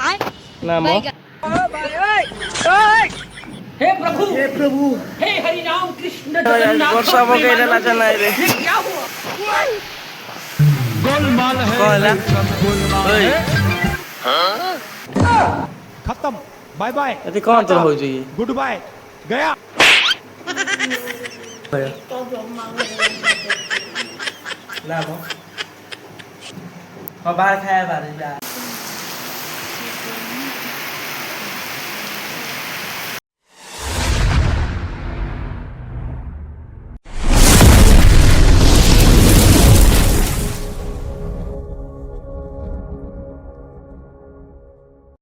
नाम हे प्रभु हे प्रभु हे हरि राम कृष्ण जगन्नाथ वर्षा वगैरह ना जाना है रे ये क्या हुआ? गोलमाल है कौन है? गोलमाल ओए है खत्म बाय बाय अरे कौन तो हो जी गुड बाय गया नाम और बाहर खाया बाहर जा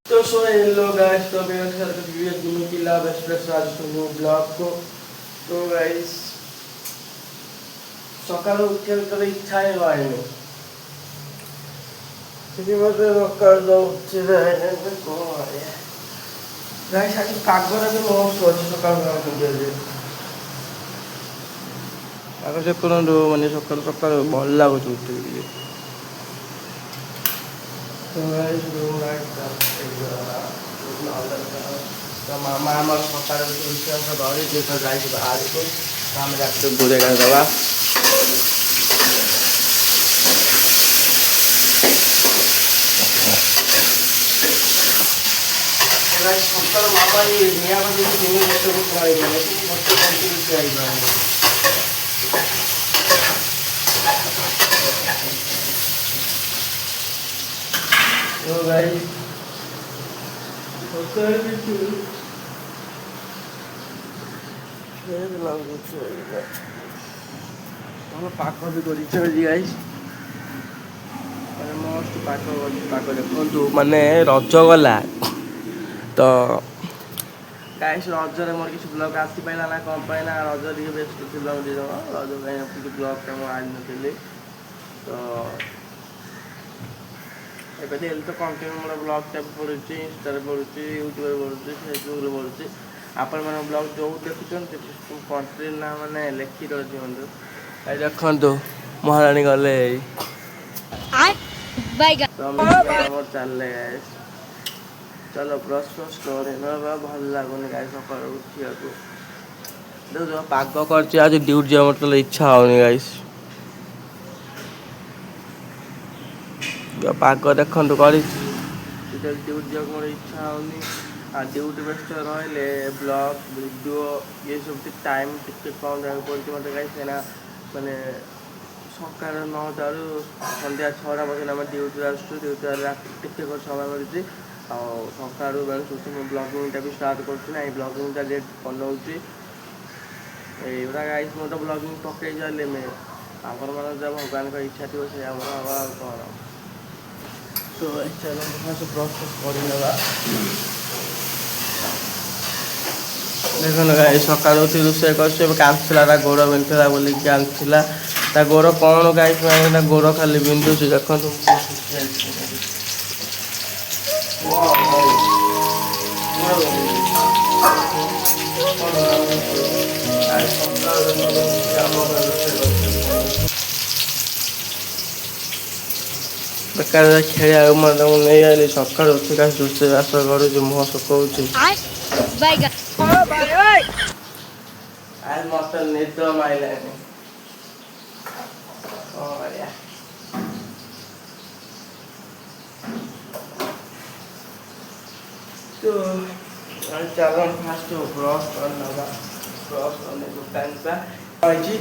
तो सो हेलो गाइस तो मेरे साथ वीडियो गुरु की लव एक्सप्रेस आज सुनो ब्लॉग को तो गाइस सकाल उठे तो इच्छा ही হয়নি সেটি মধ্যে সকাল উঠছে না কোন গাইস আজ কাগর আগে নষ্ট হচ্ছে সকাল উঠে আকাশে কোন মানে সকাল সকাল ভাল লাগুছে উঠতে গিয়ে তো গাইস রুম লাইটটা तो मामा আমার সকালে উঠে আমরা ঘরে যেতে যাইছি বাইরে তো আমরা একটু ঘুরে গেল বাবা এবার সকাল মামা এই নিয়ে আমাদের দিনে বসে বসে আইবে না তুমি বসে কন্টিনিউ আইবে তো গাইস সকালে কিছু পাক ବି କରିଛି ଗାଇସ୍ ମାନେ ମସ୍ତ ପାକ ଦେଖନ୍ତୁ ମାନେ ରଜ ଗଲା ତ ଗାଇସ୍ ରଜରେ ମୋର କିଛି ବ୍ଲଗ୍ ଆସିପାରିଲା ନା କ'ଣ ପାଇଁ ନା ରଜ ଟିକେ ବ୍ୟସ୍ତ ଥିଲା ରଜ ପାଇଁ କିଛି ବ୍ଲଗ୍ଟା ମୁଁ ଆଣିନଥିଲି ତ ଏବେ ତ କଣ୍ଟିନ୍ୟୁ ମୋର ବ୍ଲଗ୍ଟା ପଡ଼ୁଛି ଇନଷ୍ଟାରେ ପଡ଼ୁଛି ୟୁଟ୍ୟୁବରେ ପଡ଼ୁଛି ଫେସବୁକ୍ରେ ପଡ଼ୁଛି ଆପଣମାନଙ୍କ ବ୍ଲଗ୍ ଯେଉଁ ଦେଖୁଛନ୍ତି କଣ୍ଟ୍ରି ନା ମାନେ ଲେଖି ଦିଅନ୍ତୁ ଏଇ ଦେଖନ୍ତୁ ମହାରାଣୀ ଗଲେ ଆମର ଚାଲିଲେ ଚାଲ ବ୍ରସ୍ ଫ୍ରସ୍ କରି ନେବା ଭଲ ଲାଗୁନି ଗାଈ ସକାଳୁ ଉଠିବାକୁ ଦେଖୁଛ ପାଗ କରିଛି ଆଜି ଡ୍ୟୁଟି ଯିବା ମୋର ତାହେଲେ ଇଚ୍ଛା ହେଉନି ଗାଈସ୍ ପାଗ ଦେଖନ୍ତୁ କରିଛି ଡ୍ୟୁଟି ଯିବାକୁ ମୋର ଇଚ୍ଛା ହେଉନି ଆଉ ଡ୍ୟୁଟି ବ୍ୟସ୍ତ ରହିଲେ ବ୍ଲଗ୍ ଭିଡ଼ିଓ ଇଏ ସବୁ ଟାଇମ୍ ଟିକେ କମ୍ ଦେବାକୁ ପଡ଼ୁଛି ମୋତେ କାହିଁକି କାହିଁକିନା ମାନେ ସକାଳ 9ଟାରୁ ସନ୍ଧ୍ୟା 6ଟା ପର୍ଯ୍ୟନ୍ତ ଆମେ ଡ୍ୟୁଟିରେ ଆସୁଛୁ ଡ୍ୟୁଟିରେ ଟିକେ ସମୟ ମିଳୁଛି ଆଉ ସକାଳୁ ବେଳେ ସବୁ ମୁଁ ବ୍ଲଗିଂଟା ବି ଷ୍ଟାର୍ଟ କରୁଛି ନା ଏଇ ବ୍ଲଗିଂଟା ରେଟ୍ ବନଉଛି ଏଇଗୁଡ଼ା ଗାଇସ୍ ମୁଁ ତ ବ୍ଲଗିଂ ପକେଇ ଚାଲିମେ ଆପଣଙ୍କର ଯାହା ଭଗବାନଙ୍କ ଇଚ୍ଛା ଥିବ ସେ ଆମର ହବା ଆଉ କ'ଣ ତ ଚାଲ ପ୍ରୋସେସ୍ କରିନେବା ଦେଖନ୍ତୁ ଗାଈ ସକାଳୁ ଉଠି ରୋଷେଇ କରୁଛି ଏବେ କାନ୍ଦୁଥିଲା ତା ଗୋଡ଼ ବିନ୍ଧୁଥିଲା ବୋଲିକି କାନ୍ଦୁଥିଲା ତା ଗୋଡ଼ କ'ଣ ଗାଈ ତା ଗୋଡ଼ ଖାଲି ବିନ୍ଧୁଛି ଦେଖନ୍ତୁ ବେକାର ଖେଳିବାକୁ ମୋତେ ମୁଁ ନେଇ ଆଇଲି ସକାଳୁ ଉଠି କାହିଁ ରୋଷେଇବାସ କରୁଛି ମୁହଁ ଶୁଖଉଛି ମତେ ନିଦ ମାଇଲାନି କ'ଣ କରିବା ତ ଚାଲ ଫାଷ୍ଟ ବ୍ରସ୍ କରିନେବା ବ୍ରସ୍ କଲେ ଦୋକାନ ଯିବା କହିଛି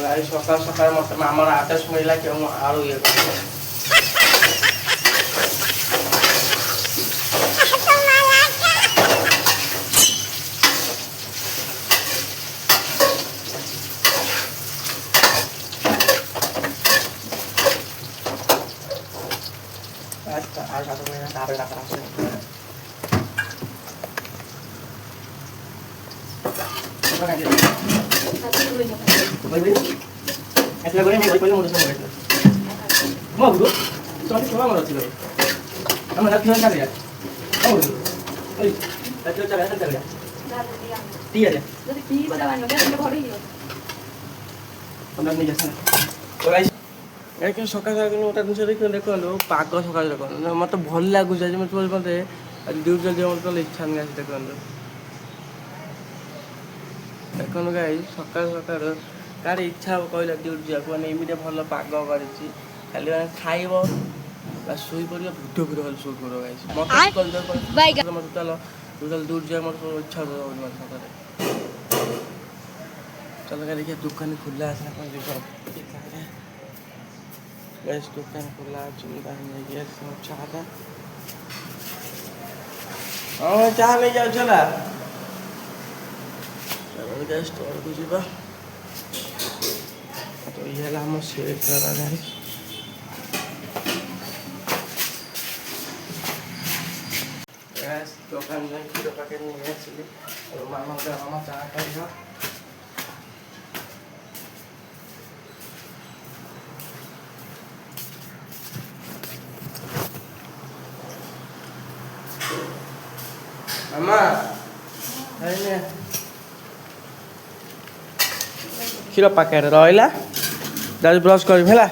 ଗାଈ ସକାଳୁ ସକାଳୁ ମୋତେ ମାମାର ଆଡ୍ରେସ୍ ମିଳିଲା କି ମୁଁ ଆଳୁ ଇଏ କରିବି Essa agora é minha, depois eu mudo essa mulher. Modo, só que não é uma tira. A mulher que não quer ver. Modo. Oi. Tá tirando a cara dela. Tira. Jadi pi pada banyak kan enggak boleh yo. Pondok ni jasa. Guys. କାହିଁକି ସକାଳ ସକାଳ ଗୋଟେ ଜିନିଷ ଦେଖନ୍ତୁ ପାଗ ସକାଳେ ଦେଖନ୍ତୁ ମୋତେ ଭଲ ଲାଗୁଛି ଆଜି ମୋତେ ଡ୍ୟୁଟି ଜଲ୍ଦି ମୋତେ କହିଲେ ଇଚ୍ଛା ନାହିଁ ଆଜି ଦେଖନ୍ତୁ ଦେଖନ୍ତୁ ଗାଈ ସକାଳୁ ସକାଳୁ କାହାର ଇଚ୍ଛା ହେବ କହିଲେ ଡ୍ୟୁଟି ଯିବାକୁ ମାନେ ଏମିତି ଭଲ ପାଗ କରିଛି ଖାଲି ମାନେ ଖାଇବ ବା ଶୋଇପଡ଼ିବ ଭିଡ଼ିଓ ଭିଡ଼ିଓ ଖାଲି ଶୁଟ୍ କରିବ ଗାଈ ମୋତେ ମୋତେ ଚାଲ ତୁ ଚାଲ ଡ୍ୟୁଟି ଯିବାକୁ ମୋତେ ଇଚ୍ଛା ହେଉଛି ମୋତେ ସକାଳେ ଚାଲ ଗାଈ ଦେଖିବା ଦୋକାନ ଖୋଲା ଅଛି ନା କ'ଣ ଯିବ ଗ୍ୟାସ୍ ଦୋକାନ ଖୋଲା ଅଛି ମୁଁ ତାକୁ ନେଇକି ଆସିବ ଚା'ଟା ହଁ ଚାହା ନେଇଯାଉଛି ହେଲା ଗ୍ୟାସ୍ ଷ୍ଟୋରକୁ ଯିବା ତ ଇଏ ହେଲା ଆମ ସେଟ୍ କରା ଗାଈ ଗ୍ୟାସ୍ ଦୋକାନ ଯାଇ କ୍ଷୀର ପ୍ୟାକେଟ୍ ନେଇ ଆସିଲି ମାମା ଚାହା ଖାଇବା ମାମା ଖାଇନେ କ୍ଷୀର ପ୍ୟାକେଟ୍ ରହିଲା ଯାଉଛି ବ୍ରସ୍ କରିବି ହେଲା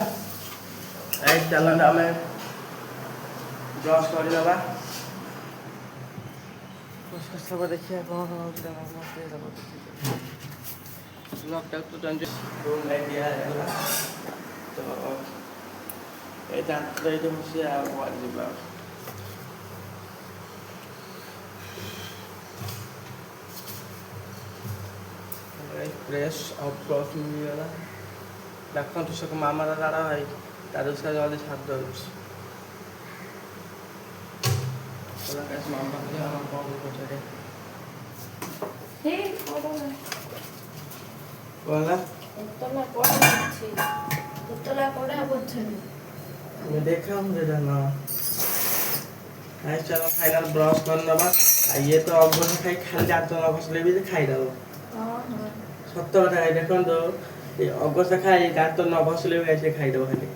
ଏଇ ଚାଲନ୍ତୁ ଆମେ ବ୍ରସ୍ କରିଦେବା ଦେଖିବା କ'ଣ ହେଉଛି ବ୍ଲଗ୍ଟାକୁ ତ ରୁମ୍ ଲାଇଟ୍ ଦିଆହେଲା ତ ଏଇ ଦାନ୍ତ ଏଇଠି ବସି ଆଉ କୁଆଡ଼େ ଯିବା फ्रेश और ब्रश मिलगला देखु से मामार लाड़ा भाई तार उसका जल्दी छाप दे मामा देखा चलो फाइनल ब्रश कर नवा ये तो अगस खाई खाली दांत न घसले भी खाईदेव सत कथा खाई देखो अगस खाई दांत न घसले भी ऐसे खाईदेव खाली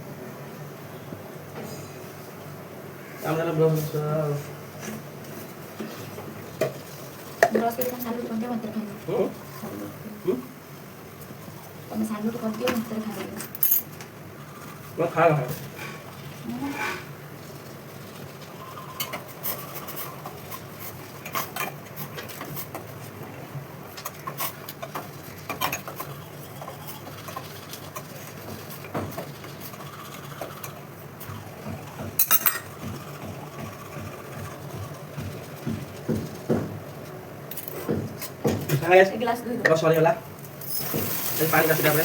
ब्रश ब्रश के सालू करके मत खाओ तुम सालू करके मत खाओ मैं खा रहा हूं guys, oh sorry lah, ini paling kasih dapet.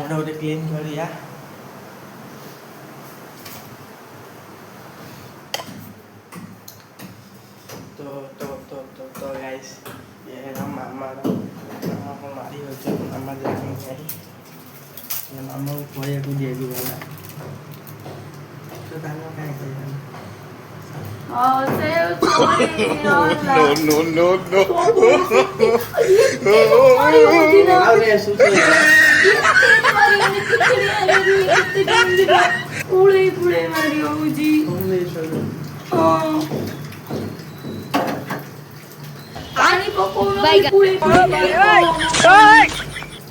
Udah clean kali ya. Tuh guys, ya mama kemari aja, mama jalan ini. Ya mama boleh aku dia juga lah.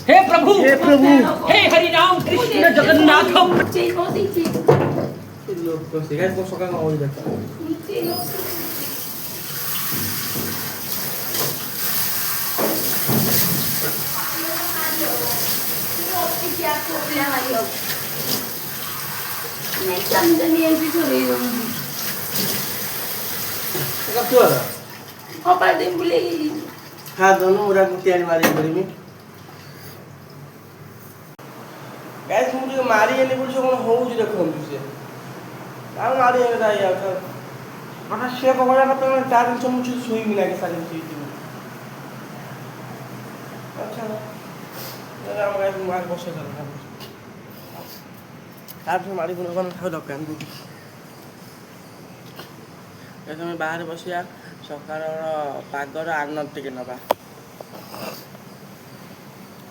हे प्रभु हे हरि राम कृष्ण जगन्नाथ लोग को सिगारेट को सका हो जाता है कब तो आ apa dia boleh हाँ दोनों उड़ा को तैयारी मारी बड़ी में गैस मुझे मारी है नहीं कुछ कौन हो जो देखो हम तुझे आप मारी है ना यार तो बड़ा शेप हो गया तो मैं 4 दिन से मुझे सुई मिला के सारी चीज थी अच्छा यार हम गैस मार बसे चल रहा है आप से मारी को कौन खाओ दरकार नहीं गैस मैं बाहर बसिया सकार पागर आनंद टिके नबा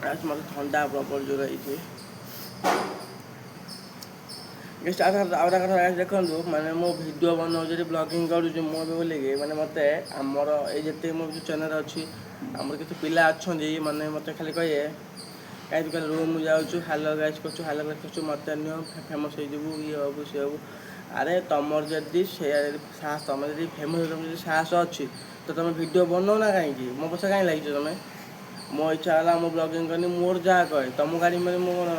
आज मत ठंडा प्रबल जो रही थी ଆଉ ଗୋଟେ କଥା ଦେଖନ୍ତୁ ମାନେ ମୁଁ ଭିଡ଼ିଓ ବନାଉଛି ବ୍ଲଗିଂ କରୁଛି ମୁଁ ଏବେ ବୋଲିକି ମାନେ ମୋତେ ଆମର ଏଇ ଯେତିକି ମୋ ଯେଉଁ ଚ୍ୟାନେଲ୍ ଅଛି ଆମର କିଛି ପିଲା ଅଛନ୍ତି ମାନେ ମୋତେ ଖାଲି କହିବେ କାହିଁକି କହିଲେ ରୁମ୍ ଯାଉଛୁ ହ୍ୟାଲୋ ଗାଇସ୍ କରୁଛୁ ହ୍ୟାଲୋ ଗାଇସ୍ କରୁଛୁ ମୋତେ ନିଅ ଫେମସ୍ ହେଇଯିବୁ ଇଏ ହବୁ ସିଏ ହବୁ। ଆରେ ତମର ଯଦି ସେଇଆ ସାହସ ତମର ଯଦି ଫେମସ୍ ତମର ଯଦି ସାହସ ଅଛି ତ ତମେ ଭିଡ଼ିଓ ବନାଉନା କାହିଁକି ମୋ ପଛରେ କାହିଁକି ଲାଗିଛ ତମେ? ମୋ ଇଚ୍ଛା ହେଲା ମୁଁ ବ୍ଲଗିଂ କଲି ମୋର ଯାହା କହେ ତମ ଗାଡ଼ି ମାନେ ମୁଁ କ'ଣ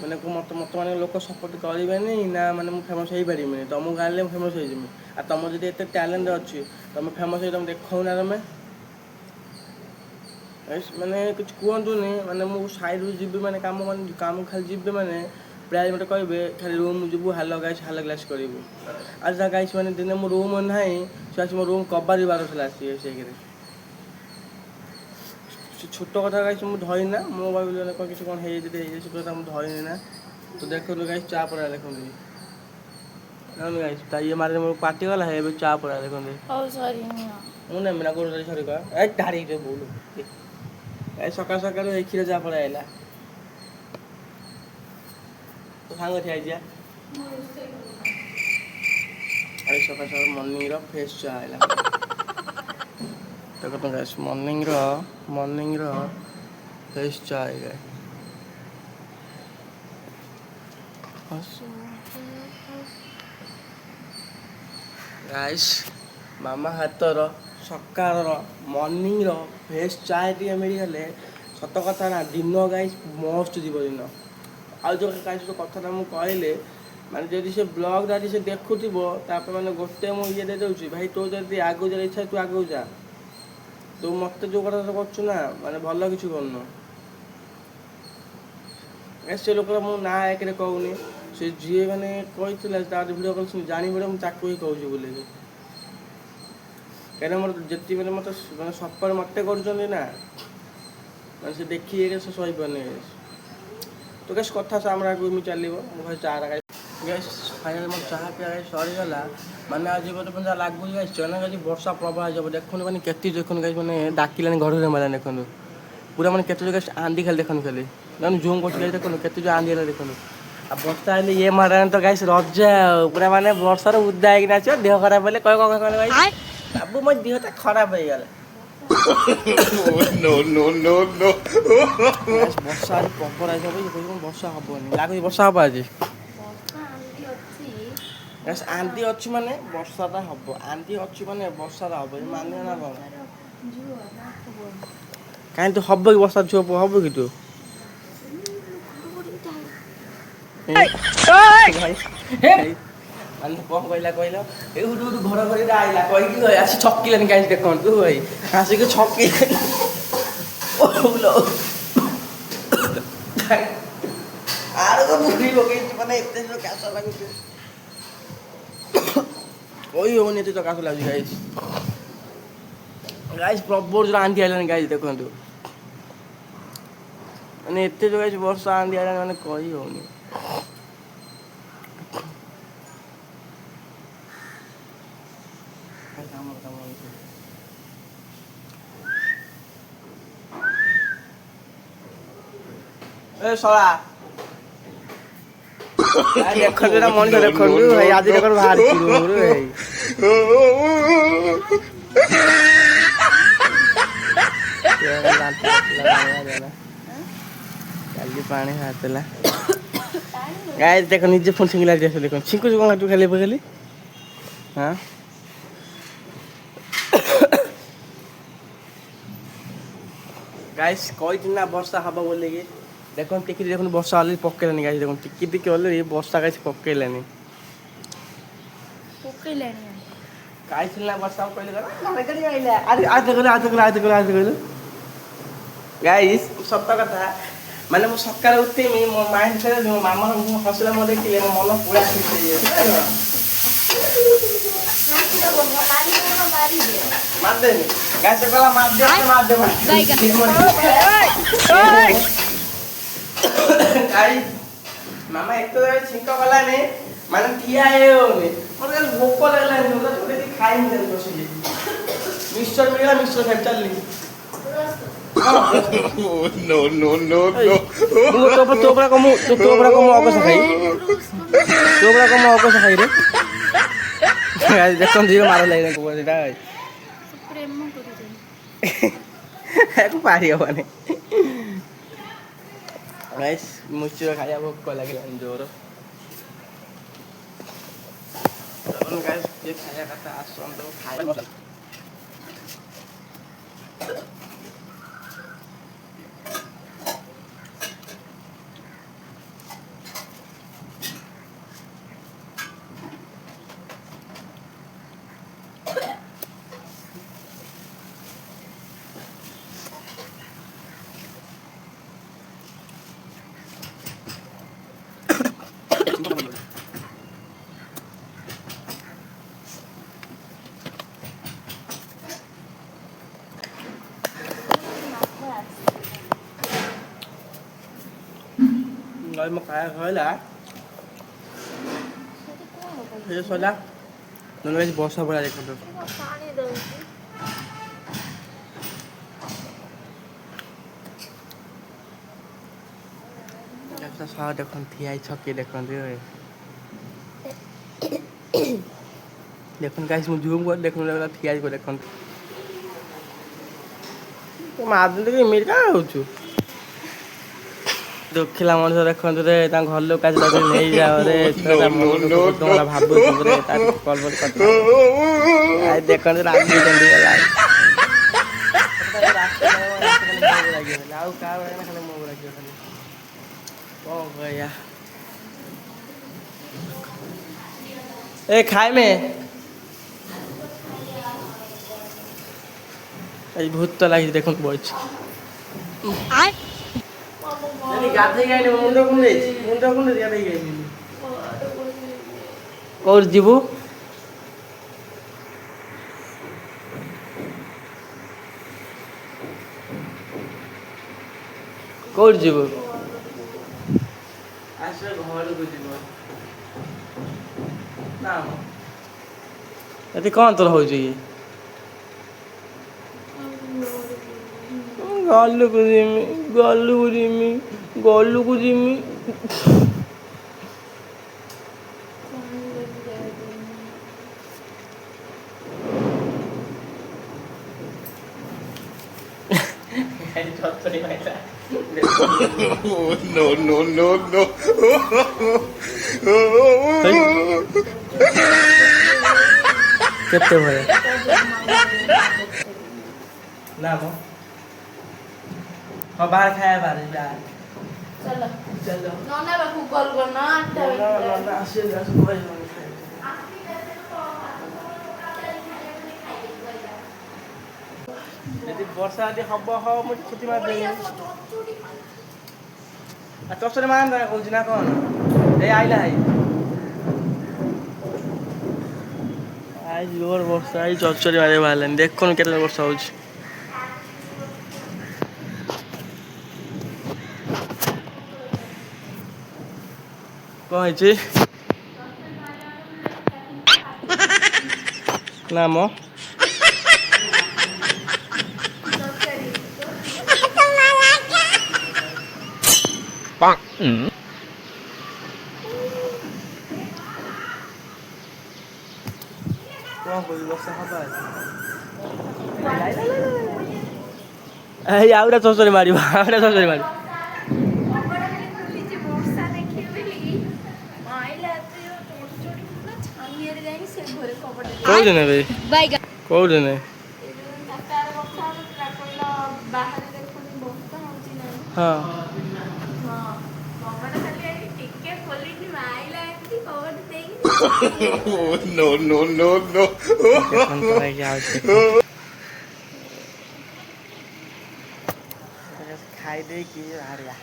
ମାନେ ମତେ ମାନେ ଲୋକ ସପୋର୍ଟ କରିବେନି ନା ମାନେ ମୁଁ ଫେମସ୍ ହେଇପାରିବିନି ତମକୁ ଗାଣିଲେ ମୁଁ ଫେମସ୍ ହେଇଯିବି। ଆଉ ତମର ଯଦି ଏତେ ଟ୍ୟାଲେଣ୍ଟ ଅଛି ତମେ ଫେମସ୍ ହେଇ ତମେ ଦେଖାଉନା ତମେ ମାନେ କିଛି କୁହନ୍ତୁନି ମାନେ ମୁଁ ସାଇଡ଼ରୁ ଯିବି ମାନେ କାମ ଖାଲି ଯିବି ମାନେ ପ୍ରାୟ ମୋତେ କହିବେ ଖାଲି ରୁମ୍ ଯିବୁ ହ୍ୟାଲୋ ଗାଇସ୍ କରିବୁ। ଆଉ ଯାହା ଗାଇସ୍ ମାନେ ଦିନେ ମୋ ରୁମ୍ ନାହିଁ ସେ ଆସି ମୋ ରୁମ୍ କବାରି ବାଡ଼ଉଥିଲା ଆସିକି ସେଇଥିରେ। ସେ ଛୋଟ କଥା ଗାଇସ୍ ମୁଁ ଧରିନା ମୁଁ ଭାବିଲି କିଛି କ'ଣ ହେଇଯାଇଛି ସେ କଥା ମୁଁ ଧରିନି ନା। ତ ଦେଖନ୍ତୁ ଗାଇସ୍ ଚା ପରା ଦେଖନ୍ତୁ ଗାଇସ୍ ତା ଇଏ ମାରିଲେ ମୋ ପାଟି ଗଲା ଏବେ ଚା ପରା ଦେଖନ୍ତୁ। ହଉ ସରି ନିଅ। ମୁଁ ନେବି ନା ଗୋଡ଼ ସରି କହ ଏ ଧାଡ଼ି ବୋଉଲୁ ଏ ସକାଳୁ ସକାଳୁ ଏଇ କ୍ଷୀର ଚା ପଳେଇ ଆଇଲା। ତୋ ସାଙ୍ଗ ଠିଆ ହେଇଛି ଆ ଆଜି ସକାଳୁ ସକାଳୁ ମର୍ଣ୍ଣିଂର ଫ୍ରେଶ୍ ଚା ଆଇଲା ଦେଖନ୍ତୁ ଗାଇସ୍ ମର୍ଣ୍ଣିଂର ଫ୍ରେଶ୍ ଚା ଆଇଲା। ଗାଇସ୍ ମାମା ହାତର ସକାଳର ମର୍ଣ୍ଣିଂର ଫ୍ରେଶ୍ ଚା ଟିକେ ମିଳିଗଲେ ସତ କଥା ନା ଦିନ ଗାଇସ୍ ମସ୍ତ ଯିବ ଦିନ। ଆଉ ଯେଉଁ ଗାଇସ୍ ଯେଉଁ କଥାଟା ମୁଁ କହିଲି ମାନେ ଯଦି ସେ ବ୍ଲଗ୍ଟା ଯଦି ସେ ଦେଖୁଥିବ ତାପରେ ମାନେ ଗୋଟେ ମୁଁ ଇଏ ଦେଇଦେଉଛି ଭାଇ ତୋ ଯଦି ଆଗକୁ ଯିବାର ଇଚ୍ଛା ତୁ ଆଗକୁ ଯା ତୁ ମୋତେ ଯେଉଁ କଥା କରୁଛୁ ନା ମାନେ ଭଲ କିଛି କରୁନୁ। ସେ ଲୋକର ମୁଁ ନାଁ ଏକରେ କହୁନି ସେ ଯିଏ ମାନେ କହିଥିଲା ତାର ଭିଡ଼ିଓ କଲ୍ ଜାଣିପାରିବ ମୁଁ ତାକୁ ହିଁ କହୁଛି ବୋଲିକି କାହିଁକିନା ମୋର ଯେତିକି ମାନେ ମୋତେ ମାନେ ସପୋର୍ଟ ମୋତେ କରୁଛନ୍ତି ନା ମାନେ ସେ ଦେଖିକି ସେ ସହିପାରୁନି। ତ ଗାଇସ୍ କଥା ଆମର ଆଗକୁ ଏମିତି ଚାଲିବ ମୁଁ ଭାଇ ଚା ଗାଇସ୍ ଫାଇନାଲି ମୋ ଚାହା ପିଆ ସରିଗଲା ମାନେ ଆଜି ଗୋଟେ ଯାହା ଲାଗୁଛି ଗାଇସ୍ ନା ଆଜି ବର୍ଷା ପ୍ରବଳ ହେଇଯିବ ଦେଖନ୍ତୁ ମାନେ କେତେ ଦେଖନ୍ତୁ ଗାଇସ୍ ମାନେ ଡାକିଲାନି ଘର ମାରିଲାନି ଦେଖନ୍ତୁ ପୁରା ମାନେ କେତେ ଗାଇସ୍ ଆନ୍ଧି ଖାଲି ଦେଖନ୍ତୁ ଖାଲି ଜୁମ୍ କରୁଛି ଗାଇସ୍ ଦେଖନ୍ତୁ କେତେ ଜୋର ଆନ୍ଧି ହେଲା ଦେଖନ୍ତୁ। ଆଉ ବର୍ଷା ହେଲେ ଇଏ ମାରାନି ତ ଗାଇସ୍ ରଜ ଆଉ ପୁରା ମାନେ ବର୍ଷାରେ ଉଦା ହେଇକି ନାଚିବ ଦେହ ଖରାପ ହେଲେ କହିବ କ'ଣ କହିଲ ଭାଇ ବାବୁ ମୋ ଦେହଟା ଖରାପ ହେଇଗଲା। ବର୍ଷା ଆଜି ପ୍ରବଳ ଆସିବ ବର୍ଷା ହବନି ଲାଗୁଛି ବର୍ଷା ହବ ଆଜି ଆନ୍ଧି ଅଛି ମାନେ ବର୍ଷାଟା ହବ ଆନ୍ଧି ଅଛି ମାନେ ବର୍ଷାଟା ହବ ମାନିବ ନା କ'ଣ କାହିଁ ତୁ ହବ କି ବର୍ଷା ଝୁଅ ହବ କି ତୁ ଭାଇ ମାନେ କ'ଣ କହିଲା କହିଲ ଏଇଠୁ ଘର ଘରିଟା ଆଇଲା କହିକି ଆସି ଛକିଲାନି କାହିଁକି ଦେଖନ୍ତୁ ଭାଇ ଆସିକି ଛକିଲାନି ଆର ତ ବୁଢୀ ପକେଇଛି ମାନେ ଏତେ ଜୋର କାଶ ଲାଗୁଛି କହି ହବନି ଏତେ କାଶ ଲାଗୁଛି ଗାଇସ୍ ପ୍ରବଳ ଜୋର ଆନ୍ଧି ଆଇଲାଣି ଗାଇସ୍ ଦେଖନ୍ତୁ ମାନେ ଏତେ ଜୋର ଗାଇସ୍ ବର୍ଷା ଆନ୍ଧି ଆଇଲାଣି ମାନେ କହି ହଉନି। ଏ ଶଳା ଦେଖନ୍ତୁ ଏଟା ମଣିଷ ଦେଖନ୍ତୁ ଭାଇ ଆଜି ଦେଖନ୍ତୁ ବାହାରିଛି ରୁମରୁ ଭାଇ କାଲି ପାଣି ବାହାରିଥିଲା ଗାଈ ଦେଖ ନିଜେ ଫୋନ୍ ଛିଙ୍କିଲା ଦେଖ ଛିଙ୍କୁଛୁ କ'ଣ ତୁ ଖାଲି ଖାଲି ହଁ ଗାଇସ୍ କହିଥିଲି ନା ବର୍ଷା ହବ ବୋଲିକି ଦେଖନ୍ତୁ ଟିକେ ଦେଖନ୍ତୁ ବର୍ଷା ଅଲରେଡ଼ି ପକେଇଲାନି ଗାଇସ୍ ଦେଖନ୍ତୁ ଟିକେ ଅଲରେଡ଼ି ବର୍ଷା ଗାଇସ୍ ପକେଇଲାନି ଗାଇଥିଲି ନା ବର୍ଷା କହିଲେ ଗାଇସ୍ ସତ କଥା ମାନେ ମୁଁ ସକାଳେ ଉଠିମି ମୋ ମାଇଣ୍ଡ ସେଟ୍ ମୋ ମାମା ହସିଲା ମୋ ଦେଖିଲେ ମୋ ମନ ପୁରା ଖୁସି ହେଇଯାଉଛି ମାରିଦେନି ଗାଇସ୍ କହିଲା ମାରିଦେ ଗାଇସ୍ ମାମା ଏତେ ଛିଙ୍କ କଲାନି ମାନେ ଠିଆ ହେଇହଉନି ମୋତେ ଖାଲି ଭୋକ ଲାଗିଲାନି ଖାଇନି ବସିକି ମିକ୍ସଚର ମିଳିଗଲା ମିକ୍ସଚର ଖାଇ ଚାଲିଲି No, no, no, no. ମୁଁ ତୋ ପରା କମ ଅକସ ଖାଇ ତୋ ପରା କମ ଅକସ ଖାଇ ରେ ଦେଖନ୍ତୁ ଝିଅ ମାର ଲାଗିଲା କୁହ ସେଇଟା ପ୍ରେମ କରୁଛନ୍ତି ଏକୁ ପାରି ହବନି ମୁଚୁର ଖାଇବା ଭୋକ ଲାଗିଲାନି ଜୋର ଖାଇବା କଥା ଆସନ୍ତୁ ଖାଇବା nói một cái hơi là thế thôi đó nó nói bỏ sao ra đây không được ପାଣି ଦଉଛି একটা সব দেখুন থিয়াই ছকি দেখুন রে দেখুন গাইস মু জুম করে দেখুন থিয়াই করে দেখুন তো মাদন থেকে মির কা হউଛୁ ଦେଖିଲା ମଣିଷ ଦେଖନ୍ତୁ ରେ ତାଙ୍କ ଘର ଲୋକ ଆଜି ତାକୁ ନେଇଯାଅ ରେ ଛୁଆଟା ମନ ଭାବୁଛୁ ରେ ତାକୁ କଲ୍ ବଲ୍ କଥା ଦେଖନ୍ତୁ ରାଗିଛନ୍ତି ଗଲା ଆଉ କାହା ବେଳେ ଖାଲି ମୋ ଲାଗିବ ଖାଲି କ'ଣ କହିବା ଏ ଖାଇମେ ଆଜି ଭୂତ ଲାଗିଛି ଦେଖନ୍ତୁ ବଇଛି ଗାଧେଇକି ଆଇନି ମୁଣ୍ଡ କୁଣ୍ଡେଇଛି ଗାଧେଇକି ଆଇନି କୋଉଠି ଯିବୁ କୋଉଠି ଯିବୁ ଆସ ଘରକୁ ଯିବ ନା ଏଠି କ'ଣ ତୋର ହଉଛି କି ଗଲୁକୁ ଯିମି No, no, no, no. କେତେ ଭୟ ନା ମ ହଁ ବାହାର ଖାଇବା ବାହାରେ ଚାଲ ଚାଲ ନନା ପାଖକୁ କଲ୍ କରନା ଯଦି ବର୍ଷା ଯଦି ହବ ମୁଁ ଛୁଟି ମାରିଦେବି ଚଷରେ ମାରନ୍ତା କହୁଛି ନା କ'ଣ ଏଇ ଆଇଲା ଆଇ ଜୋର ବର୍ଷା ଏଇ ଚଚରି ମାରିବାକୁ ବାହାରିଲାନି ଦେଖୁନୁ କେତେ ବର୍ଷା ହଉଛି କ'ଣ ହେଇଛି ନା ମ କ'ଣ କହୁଛି ବର୍ଷା ହବା ଏଇ ଆଉ ଗୋଟେ ଚଷରେ ମାରିବ ବର୍ଷା ଦେଖିବି ଛାନିଆରେ ଯାଇକି ସେ ଘରେ କବାଟ କୋଉଠି ନେବେ କୋଉଠି ନେ ବାହାରେ ଦେଖୁନି ବର୍ଷା ହଉଛି ନା ହଁ କବାଟ ଖାଲି ଟିକେ ଖୋଲିକି ମାଇଲା ଏମିତି କବାଟ ଦେଇକି No, no, no, no. ଖାଇ ଦେଇକି ବାହାରିବା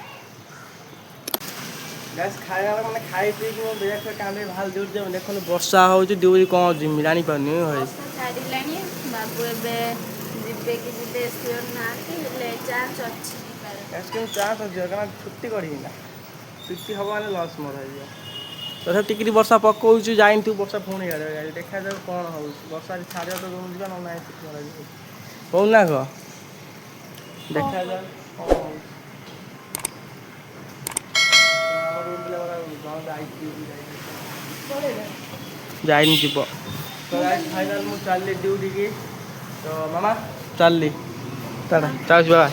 ଗ୍ୟାସ୍ ଖାଇବା ମାନେ ଖାଇ ପିଇକି ମୋ ବ୍ୟାଗ୍ କାନ୍ଦି ବାହାରି ଦେଉଛି ଦେଖନ୍ତୁ ବର୍ଷା ହେଉଛି ଦେଉଛି କ'ଣ ଯିମି ଜାଣିପାରୁନି ଭାଇ ଛାଡ଼ିଲାଣି ବାବୁ ଏବେ ଯିବେ କି ଯିବେ ସିଓର ନାହାନ୍ତି ହେଲେ ଚାନ୍ସ ଅଛି ଗ୍ୟାସ୍ କିନ୍ତୁ ଚାନ୍ସ ଅଛି କାରଣ ଛୁଟି କରିବି ନା ଛୁଟି ହେବ ମାନେ ଲସ୍ ମୋର ହେଇଯିବ ତଥାପି ଟିକେ ବର୍ଷା ପକଉଛି ଯାଇଥିବୁ ବର୍ଷା ପୁଣି ଗାଡ଼ି ଦେଖାଯାଉ କ'ଣ ହେଉଛି ବର୍ଷା ଛାଡ଼ିବା ତ ରୁମ୍ ଯିବା ନହେଲେ ନାହିଁ ଛୁଟି କରାଯିବ କହୁନା କହ ଦେଖାଯାଉ କ'ଣ ହଉଛି। ଆମର ଯାଇନି ଯିବ ତ ଫାଇନାଲ ମୁଁ ଚାଲିଲି ଡ୍ୟୁଟି କି ତ ମାମା ଚାଲିଲି ଟାଟା ଚାଲୁଛି ବାବା।